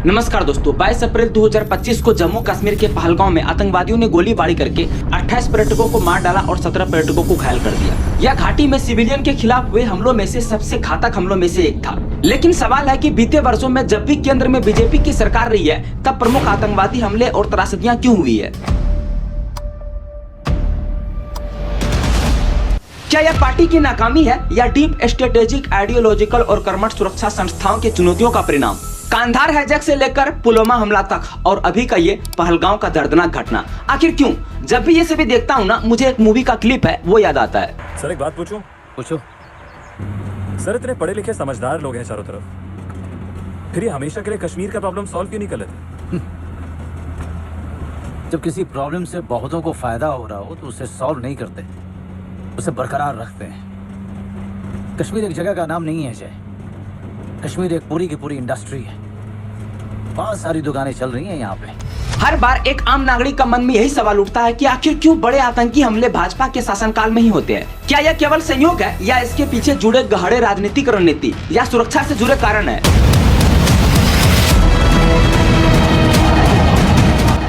नमस्कार दोस्तों, 22 अप्रैल 2025 को जम्मू कश्मीर के पहलगांव में आतंकवादियों ने गोलीबारी करके 28 पर्यटकों को मार डाला और 17 पर्यटकों को घायल कर दिया। यह घाटी में सिविलियन के खिलाफ हुए हमलों में से सबसे घातक हमलों में से एक था। लेकिन सवाल है कि बीते वर्षों में जब भी केंद्र में बीजेपी की सरकार रही है, तब प्रमुख आतंकवादी हमले और त्रासदियां क्यों हुई है? क्या यह पार्टी की नाकामी है या डीप स्ट्रेटेजिक, आइडियोलॉजिकल और कर्मठ सुरक्षा संस्थाओं की चुनौतियों का परिणाम? कांधार हाईजैक से लेकर पुलवामा हमला तक और अभी का ये पहलगांव का दर्दनाक घटना, आखिर क्यों? जब भी ये सभी देखता हूँ ना, मुझे एक मूवी का क्लिप है वो याद आता है। सर एक बात पूछूं? पूछो। सर इतने पढ़े लिखे समझदार लोग हैं चारों तरफ, फिर ये हमेशा के लिए कश्मीर का प्रॉब्लम सॉल्व क्यों नहीं कर लेते? जब किसी प्रॉब्लम से बहुतों को फायदा हो रहा हो तो उसे सॉल्व नहीं करते, उसे बरकरार रखते हैं। कश्मीर एक जगह का नाम नहीं है जय, कश्मीर एक पूरी की पूरी इंडस्ट्री है। बहुत सारी दुकानें चल रही हैं यहाँ पे। हर बार एक आम नागरिक का मन में यही सवाल उठता है कि आखिर क्यों बड़े आतंकी हमले भाजपा के शासनकाल में ही होते हैं? क्या यह केवल संयोग है या इसके पीछे जुड़े गहरे राजनीतिक रणनीति या सुरक्षा से जुड़े कारण है?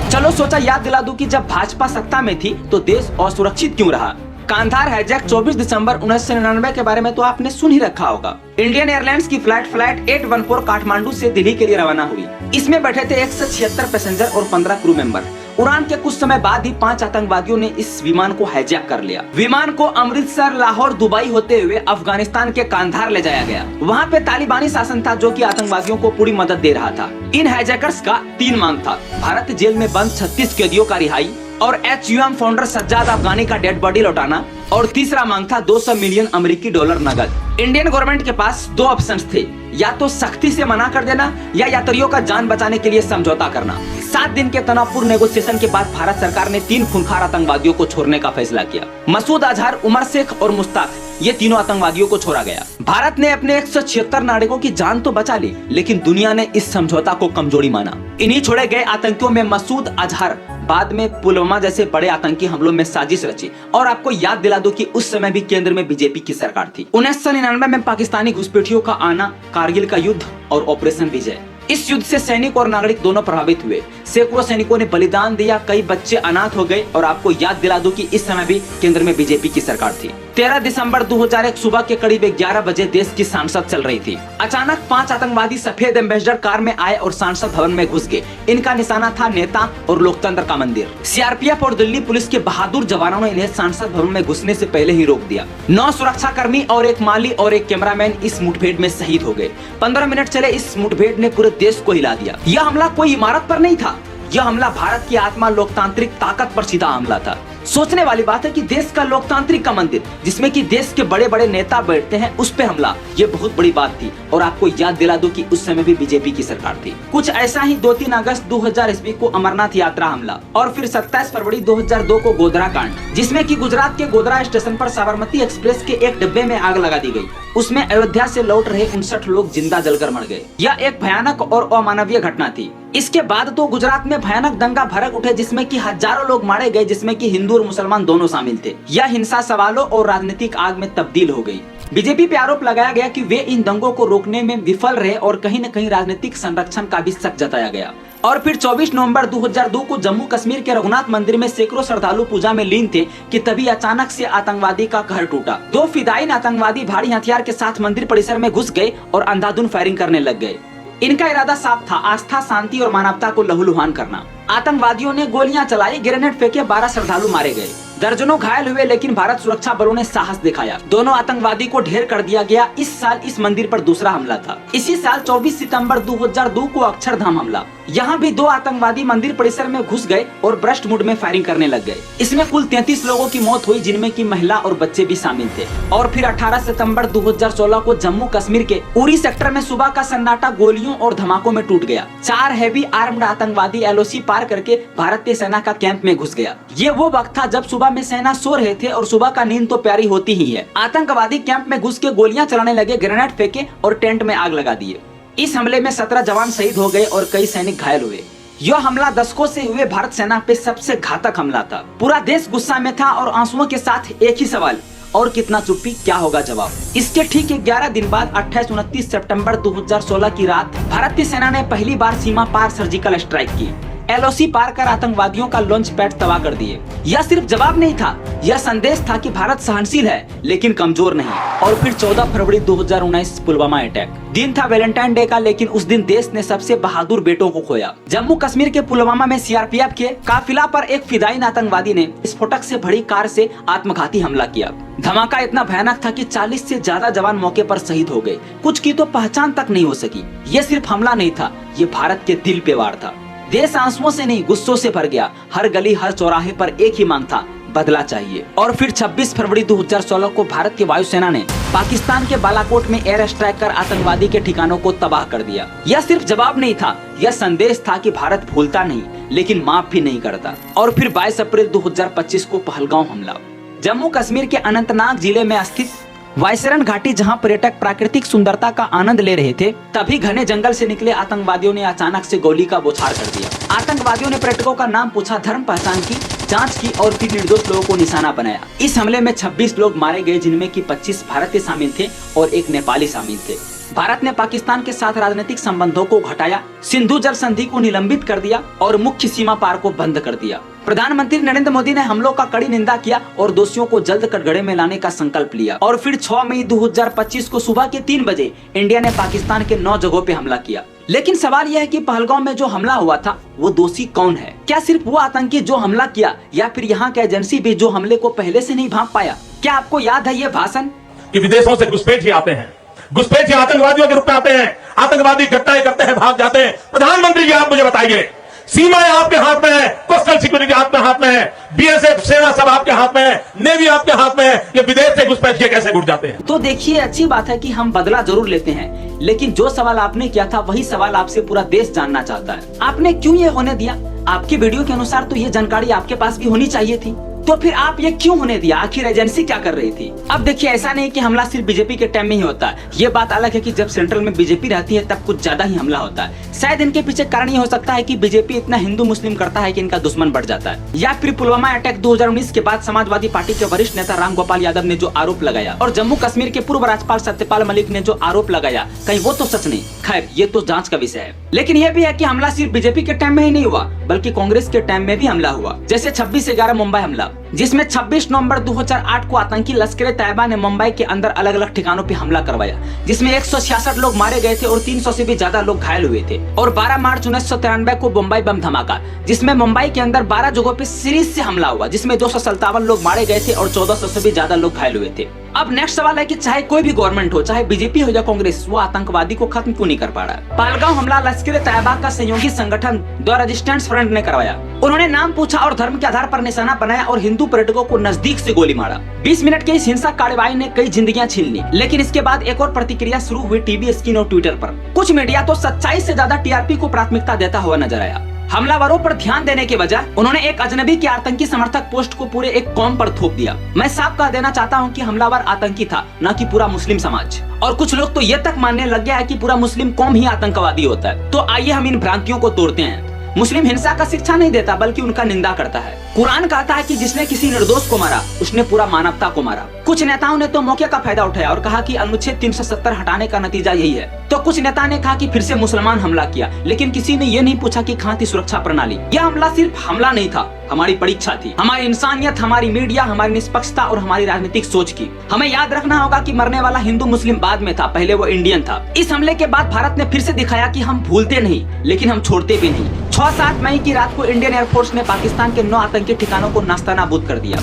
चलो सोचा याद दिला दूं कि जब भाजपा सत्ता में थी तो देश असुरक्षित क्यों रहा। कांधार हाईजैक 24 दिसंबर 1999 के बारे में तो आपने सुन ही रखा होगा। इंडियन एयरलाइंस की फ्लाइट 814 काठमांडू से दिल्ली के लिए रवाना हुई। इसमें बैठे थे 176 पैसेंजर और 15 क्रू मेंबर। उड़ान के कुछ समय बाद ही 5 आतंकवादियों ने इस विमान को हाईजैक कर लिया। विमान को अमृतसर, लाहौर, दुबई होते हुए अफगानिस्तान के कांधार ले जाया गया। वहाँ पे तालिबानी शासन था जो कि आतंकवादियों को पूरी मदद दे रहा था। इन हाईजैकर्स का 3 मांग था: भारत जेल में बंद 36 कैदियों का रिहाई और HUM फाउंडर सज्जाद अफगानी का डेड बॉडी लौटाना, और तीसरा मांग था 200 मिलियन अमेरिकी डॉलर नगद। इंडियन गवर्नमेंट के पास 2 ऑप्शंस थे, या तो सख्ती से मना कर देना या यात्रियों का जान बचाने के लिए समझौता करना। 7 दिन के तनावपूर्ण नेगोशिएशन के बाद भारत सरकार ने 3 खूंखार आतंकवादियों को छोड़ने का फैसला किया। मसूद अजहर, उमर शेख और मुश्ताक, ये तीनों आतंकवादियों को छोड़ा गया। भारत ने अपने 176 नागरिकों की जान तो बचा ली, लेकिन दुनिया ने इस समझौता को कमजोरी माना। इन्हीं छोड़े गए आतंकियों में मसूद अजहर बाद में पुलवामा जैसे बड़े आतंकी हमलों में साजिश रची। और आपको याद दिला दो कि उस समय भी केंद्र में बीजेपी की सरकार थी। 1999 में पाकिस्तानी घुसपैठियों का आना, कारगिल का युद्ध और ऑपरेशन विजय, इस युद्ध से सैनिक और नागरिक दोनों प्रभावित हुए। सैकड़ों सैनिकों ने बलिदान दिया, कई बच्चे अनाथ हो गए। और आपको याद दिला दूं कि इस समय भी केंद्र में बीजेपी की सरकार थी। 13 दिसंबर 2001 सुबह के करीब 11 बजे देश की संसद चल रही थी। अचानक 5 आतंकवादी सफेद एम्बेसडर कार में आए और संसद भवन में घुस गए। इनका निशाना था नेता और लोकतंत्र का मंदिर। CRPF और दिल्ली पुलिस के बहादुर जवानों ने इन्हें संसद भवन में घुसने से पहले ही रोक दिया। 9 सुरक्षा कर्मी और एक माली और एक कैमरामैन इस मुठभेड़ में शहीद हो गए। 15 मिनट चले इस मुठभेड़ ने पूरे देश को हिला दिया। यह हमला कोई इमारत पर नहीं था, यह हमला भारत की आत्मा, लोकतांत्रिक ताकत पर सीधा हमला था। सोचने वाली बात है कि देश का लोकतांत्रिक का मंदिर, जिसमें कि देश के बड़े बड़े नेता बैठते हैं, उस पे हमला, ये बहुत बड़ी बात थी। और आपको याद दिला दूं कि उस समय भी बीजेपी की सरकार थी। कुछ ऐसा ही 2-3 अगस्त 2000 ईस्वी को अमरनाथ यात्रा हमला, और फिर 27 फरवरी 2002 को गोधरा कांड, जिसमें कि गुजरात के गोधरा स्टेशन पर साबरमती एक्सप्रेस के एक डिब्बे में आग लगा दी गई। उसमें अयोध्या से लौट रहे 59 लोग जिंदा जलकर मर गए। यह एक भयानक और अमानवीय घटना थी। इसके बाद तो गुजरात में भयानक दंगा भड़क उठे, जिसमें कि हजारों लोग मारे गए, जिसमें कि हिंदू और मुसलमान दोनों शामिल थे। यह हिंसा सवालों और राजनीतिक आग में तब्दील हो गई। बीजेपी पे आरोप लगाया गया कि वे इन दंगों को रोकने में विफल रहे और कहीं न कहीं राजनीतिक संरक्षण का भी शक जताया गया। और फिर 24 नवंबर 2002 को जम्मू कश्मीर के रघुनाथ मंदिर में सैकड़ों श्रद्धालु पूजा में लीन थे कि तभी अचानक से आतंकवादी का कहर टूटा। 2 फिदायीन आतंकवादी भारी हथियार के साथ मंदिर परिसर में घुस गए और अंधाधुंध फायरिंग करने लग गए। इनका इरादा साफ था: आस्था, शांति और मानवता को लहूलुहान करना। आतंकवादियों ने गोलियां चलाई, ग्रेनेड फेंके, 12 श्रद्धालु मारे गए, दर्जनों घायल हुए, लेकिन भारत सुरक्षा बलों ने साहस दिखाया। दोनों आतंकवादी को ढेर कर दिया गया। इस साल इस मंदिर पर दूसरा हमला था। इसी साल 24 सितंबर 2002 को अक्षरधाम हमला। यहाँ भी 2 आतंकवादी मंदिर परिसर में घुस गए और ब्रस्ट मूड में फायरिंग करने लग गए। इसमें कुल 33 लोगों की मौत हुई, जिनमें की महिला और बच्चे भी शामिल थे। और फिर 18 सितंबर 2016 को जम्मू कश्मीर के उरी सेक्टर में सुबह का सन्नाटा गोलियों और धमाकों में टूट गया। 4 हैवी आर्म्ड आतंकवादी LOC पार करके भारतीय सेना का कैंप में घुस गया। ये वो वक्त था जब सुबह में सेना सो रहे थे, और सुबह का नींद तो प्यारी होती ही है। आतंकवादी कैंप में घुस के गोलियां चलाने लगे, ग्रेनेड फेंके और टेंट में आग लगा दिए। इस हमले में 17 जवान शहीद हो गए और कई सैनिक घायल हुए। यह हमला दशकों से हुए भारत सेना पे सबसे घातक हमला था। पूरा देश गुस्सा में था और आंसुओं के साथ एक ही सवाल: और कितना चुप्पी, क्या होगा जवाब। इसके ठीक 11 दिन बाद 28-29 सितंबर 2016 की रात भारतीय सेना ने पहली बार सीमा पार सर्जिकल स्ट्राइक की। LOC पार कर आतंकवादियों का लॉन्च पैड तबाह कर दिए। यह सिर्फ जवाब नहीं था, यह संदेश था कि भारत सहनशील है लेकिन कमजोर नहीं। और फिर 14 फरवरी 2019 पुलवामा अटैक। दिन था वैलेंटाइन डे का, लेकिन उस दिन देश ने सबसे बहादुर बेटों को खोया। जम्मू कश्मीर के पुलवामा में CRPF के काफिला पर एक फिदायीन आतंकवादी ने विस्फोटक से भरी कार से आत्मघाती हमला किया। धमाका इतना भयानक था कि 40 से ज्यादा जवान मौके पर शहीद हो गए, कुछ की तो पहचान तक नहीं हो सकी। ये सिर्फ हमला नहीं था, ये भारत के दिल पे वार था। देश आंसुओं से नहीं, गुस्सों से भर गया। हर गली हर चौराहे पर एक ही मांग था, बदला चाहिए। और फिर 26 फरवरी 2016 को भारत की वायुसेना ने पाकिस्तान के बालाकोट में एयर स्ट्राइक कर आतंकवादी के ठिकानों को तबाह कर दिया। यह सिर्फ जवाब नहीं था, यह संदेश था कि भारत भूलता नहीं लेकिन माफ भी नहीं करता। और फिर 22 अप्रैल 2025 को पहलगांव हमला। जम्मू कश्मीर के अनंतनाग जिले में स्थित वायसरन घाटी, जहां पर्यटक प्राकृतिक सुंदरता का आनंद ले रहे थे, तभी घने जंगल से निकले आतंकवादियों ने अचानक से गोली का बौछार कर दिया। आतंकवादियों ने पर्यटकों का नाम पूछा, धर्म पहचान की, जांच की और फिर निर्दोष लोगों को निशाना बनाया। इस हमले में 26 लोग मारे गए, जिनमें कि 25 भारतीय शामिल थे और एक नेपाली शामिल थे। भारत ने पाकिस्तान के साथ राजनीतिक संबंधों को घटाया, सिंधु जल संधि को निलंबित कर दिया और मुख्य सीमा पार को बंद कर दिया। प्रधानमंत्री नरेंद्र मोदी ने हमलों का कड़ी निंदा किया और दोषियों को जल्द कटघरे में लाने का संकल्प लिया। और फिर 6 मई 2025 को सुबह के 3 बजे इंडिया ने पाकिस्तान के 9 जगहों पे हमला किया। लेकिन सवाल यह है कि पहलगांव में जो हमला हुआ था वो दोषी कौन है? क्या सिर्फ वो आतंकी जो हमला किया, या फिर यहाँ के एजेंसी भी जो हमले को पहले से नहीं भांप पाया? क्या आपको याद है ये भाषण कि विदेशों से घुसपैठ आते हैं, घुसपैठ आतंकवादियों के रूप में आते हैं, आतंकवादी घटनाएं करते हैं, भाग जाते हैं। प्रधानमंत्री जी, आप मुझे बताइए, सीमाएं आपके हाथ में है, कोस्टल सिक्योरिटी आपके हाथ में है, BSF सेना सब आपके हाथ में है, नेवी आपके हाथ में है, ये विदेश से घुसपैठ के कैसे घुस जाते हैं? तो देखिए, अच्छी बात है कि हम बदला जरूर लेते हैं, लेकिन जो सवाल आपने किया था वही सवाल आपसे पूरा देश जानना चाहता है। आपने क्यों ये होने दिया? आपकी वीडियो के अनुसार तो ये जानकारी आपके पास भी होनी चाहिए थी, तो फिर आप ये क्यों होने दिया? आखिर एजेंसी क्या कर रही थी? अब देखिए, ऐसा नहीं कि हमला सिर्फ बीजेपी के टाइम में ही होता है। ये बात अलग है कि जब सेंट्रल में बीजेपी रहती है तब कुछ ज्यादा ही हमला होता है। शायद इनके पीछे कारण ये हो सकता है कि बीजेपी इतना हिंदू मुस्लिम करता है कि इनका दुश्मन बढ़ जाता है। या फिर पुलवामा अटैक 2019 के बाद समाजवादी पार्टी के वरिष्ठ नेता राम गोपाल यादव ने जो आरोप लगाया और जम्मू कश्मीर के पूर्व राज्यपाल सत्यपाल मलिक ने जो आरोप लगाया, कहीं वो तो सच नहीं। खैर, ये तो जांच का विषय है। लेकिन ये भी है कि हमला सिर्फ बीजेपी के टाइम में ही नहीं हुआ, बल्कि कांग्रेस के टाइम में भी हमला हुआ। जैसे 26/11 मुंबई हमला, जिसमें 26 नवंबर 2008 को आतंकी लश्कर तैयबा ने मुंबई के अंदर अलग अलग ठिकानों पे हमला करवाया, जिसमें 166 लोग मारे गए थे और 300 से भी ज्यादा लोग घायल हुए थे। और 12 मार्च 1993 को मुंबई बम धमाका, जिसमें मुंबई के अंदर 12 जगहों पे सीरीज से हमला हुआ, जिसमें 257 लोग मारे गए थे और 1400 से भी ज्यादा लोग घायल हुए थे। अब नेक्स्ट सवाल है कि चाहे कोई भी गवर्नमेंट हो, चाहे बीजेपी हो या कांग्रेस, वो आतंकवादी को खत्म क्यों नहीं कर पा रहा? पहलगांव हमला लश्कर तैयबा का सहयोगी संगठन द रेजिस्टेंस फ्रंट ने करवाया। उन्होंने नाम पूछा और धर्म के आधार पर निशाना बनाया और हिंदू पर्यटकों को नजदीक से गोली मारा। 20 मिनट के इस हिंसक कार्रवाई ने कई जिंदगियां छीन ली। लेकिन इसके बाद एक और प्रतिक्रिया शुरू हुई टीवी स्क्रीन और ट्विटर पर। कुछ मीडिया तो सच्चाई से ज्यादा TRP को प्राथमिकता देता हुआ नजर आया। हमलावरों पर ध्यान देने के बजाय उन्होंने एक अजनबी के आतंकी समर्थक पोस्ट को पूरे एक कौम पर थोप दिया। मैं साफ कह देना चाहता हूं कि हमलावर आतंकी था, न कि पूरा मुस्लिम समाज। और कुछ लोग तो ये तक मानने लग गया है कि पूरा मुस्लिम कौम ही आतंकवादी होता है। तो आइए हम इन भ्रांतियों को तोड़ते हैं। मुस्लिम हिंसा का शिक्षा नहीं देता, बल्कि उनका निंदा करता है। कुरान कहता है कि जिसने किसी निर्दोष को मारा, उसने पूरा मानवता को मारा। कुछ नेताओं ने तो मौके का फायदा उठाया और कहा कि अनुच्छेद 370 हटाने का नतीजा यही है। तो कुछ नेता ने कहा कि फिर से मुसलमान हमला किया, लेकिन किसी ने ये नहीं पूछा कि कहां थी सुरक्षा प्रणाली। यह हमला सिर्फ हमला नहीं था, हमारी परीक्षा थी, हमारी इंसानियत, हमारी मीडिया, हमारी निष्पक्षता और हमारी राजनीतिक सोच की। हमें याद रखना होगा कि मरने वाला हिंदू मुस्लिम बाद में था, पहले वो इंडियन था। इस हमले के बाद भारत ने फिर से दिखाया कि हम भूलते नहीं, लेकिन हम छोड़ते भी नहीं। 6-7 मई की रात को इंडियन एयरफोर्स ने पाकिस्तान के 9 आतंकी ठिकानों को नास्तानाबूद कर दिया।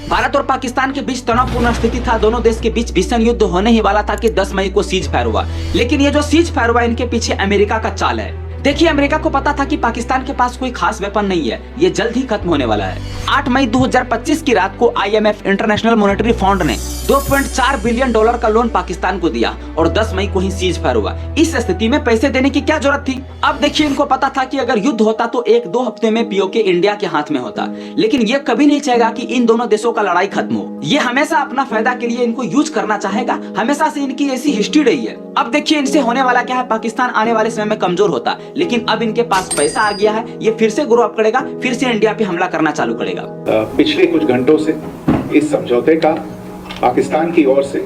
भारत और पाकिस्तान के बीच तनावपूर्ण स्थिति था। दोनों देश के बीच भीषण युद्ध होने ही वाला था कि 10 मई को सीज फायर हुआ। लेकिन ये जो सीज फायर हुआ, इनके पीछे अमेरिका का चाल है। देखिए, अमेरिका को पता था कि पाकिस्तान के पास कोई खास वेपन नहीं है, ये जल्द ही खत्म होने वाला है। 8 मई 2025 की रात को IMF इंटरनेशनल मॉनेटरी फंड ने $2.4 बिलियन का लोन पाकिस्तान को दिया और 10 मई को ही सीज फायर हुआ। इस स्थिति में पैसे देने की क्या जरूरत थी? अब देखिए, इनको पता था कि अगर युद्ध होता तो 1-2 हफ्ते में POK इंडिया के हाथ में होता, लेकिन ये कभी नहीं चाहेगा कि इन दोनों देशों का लड़ाई खत्म हो। ये हमेशा अपना फायदा के लिए इनको यूज करना चाहेगा, हमेशा से इनकी ऐसी हिस्ट्री रही है। अब देखिए, इनसे होने वाला क्या है, पाकिस्तान आने वाले समय में कमजोर होता, लेकिन अब इनके पास पैसा आ गया है, ये फिर से ग्रो अप करेगा, फिर से इंडिया पे हमला करना चालू करेगा। पिछले कुछ घंटों से इस समझौते का पाकिस्तान की ओर से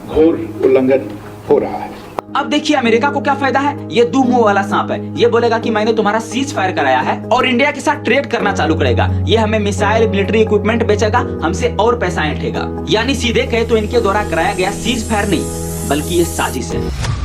घोर उल्लंघन हो रहा है। अब देखिए अमेरिका को क्या फायदा है। ये दो मुंह वाला सांप है। ये बोलेगा कि मैंने तुम्हारा सीज फायर कराया है और इंडिया के साथ ट्रेड करना चालू करेगा। ये हमें मिसाइल मिलिट्री इक्विपमेंट बेचेगा, हमसे और पैसा ऐंठेगा। यानी सीधे कहे तो इनके द्वारा कराया गया सीज फायर नहीं बल्कि ये साजिश है।